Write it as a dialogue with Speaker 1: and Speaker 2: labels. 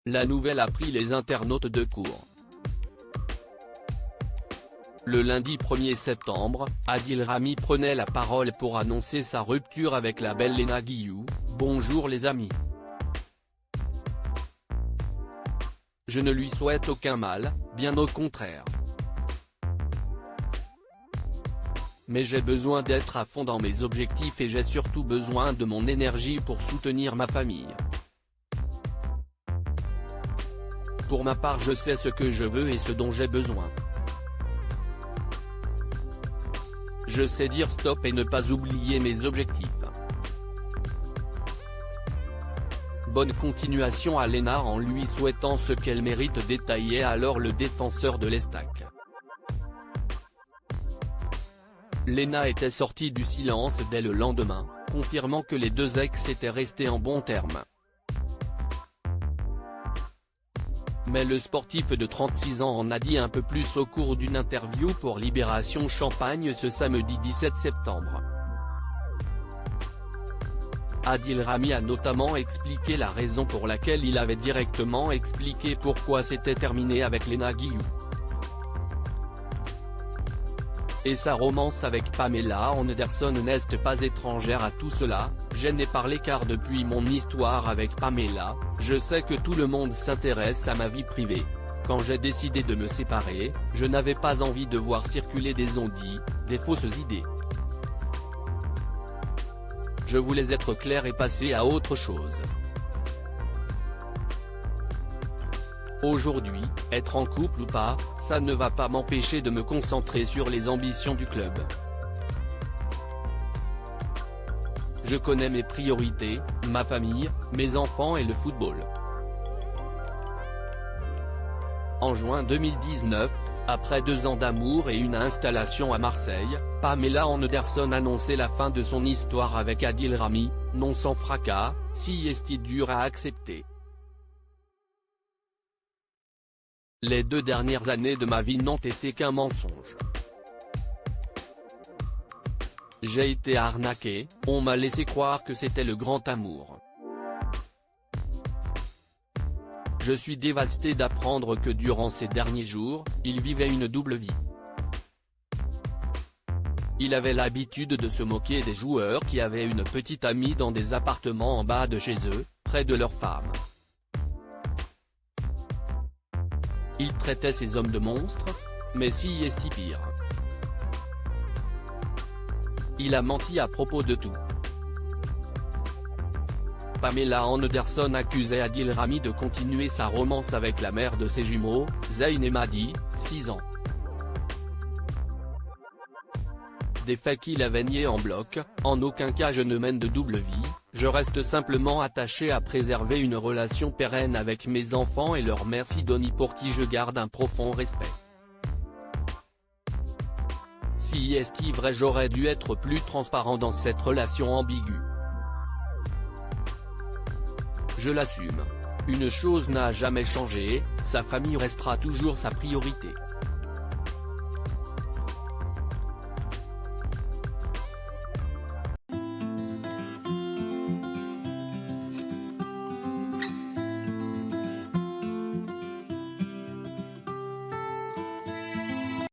Speaker 1: La nouvelle a pris les internautes de court. Le lundi 1er septembre, Adil Rami prenait la parole pour annoncer sa rupture avec la belle Léna Guillou. Bonjour les amis. Je ne lui souhaite aucun mal, bien au contraire. Mais j'ai besoin d'être à fond dans mes objectifs et j'ai surtout besoin de mon énergie pour soutenir ma famille. Pour ma part, je sais ce que je veux et ce dont j'ai besoin. Je sais dire stop et ne pas oublier mes objectifs. Bonne continuation à Léna en lui souhaitant ce qu'elle mérite, détaillait alors le défenseur de l'Estac. Léna était sortie du silence dès le lendemain, confirmant que les deux ex étaient restés en bons termes. Mais le sportif de 36 ans en a dit un peu plus au cours d'une interview pour Libération Champagne ce samedi 17 septembre. Adil Rami a notamment expliqué la raison pour laquelle il avait directement expliqué pourquoi c'était terminé avec Léna Guillou. Et sa romance avec Pamela Anderson n'est pas étrangère à tout cela. Je n'ai parlé car depuis mon histoire avec Pamela, je sais que tout le monde s'intéresse à ma vie privée. Quand j'ai décidé de me séparer, je n'avais pas envie de voir circuler des on-dit, des fausses idées. Je voulais être clair et passer à autre chose. Aujourd'hui, être en couple ou pas, ça ne va pas m'empêcher de me concentrer sur les ambitions du club. Je connais mes priorités, ma famille, mes enfants et le football. En juin 2019, après 2 ans d'amour et une installation à Marseille, Pamela Anderson annonçait la fin de son histoire avec Adil Rami, non sans fracas, si est-il dur à accepter. Les 2 dernières années de ma vie n'ont été qu'un mensonge. J'ai été arnaqué, on m'a laissé croire que c'était le grand amour. Je suis dévasté d'apprendre que durant ces derniers jours, il vivait une double vie. Il avait l'habitude de se moquer des joueurs qui avaient une petite amie dans des appartements en bas de chez eux, près de leurs femmes. Il traitait ces hommes de monstres, mais si est pire. Il a menti à propos de tout. Pamela Anderson accusait Adil Rami de continuer sa romance avec la mère de ses jumeaux, Zayn et Madi, 6 ans. Des faits qu'il avait niés en bloc. En aucun cas je ne mène de double vie, je reste simplement attaché à préserver une relation pérenne avec mes enfants et leur mère Sidonie pour qui je garde un profond respect. Si est vrai, j'aurais dû être plus transparent dans cette relation ambiguë. Je l'assume. Une chose n'a jamais changé, sa famille restera toujours sa priorité.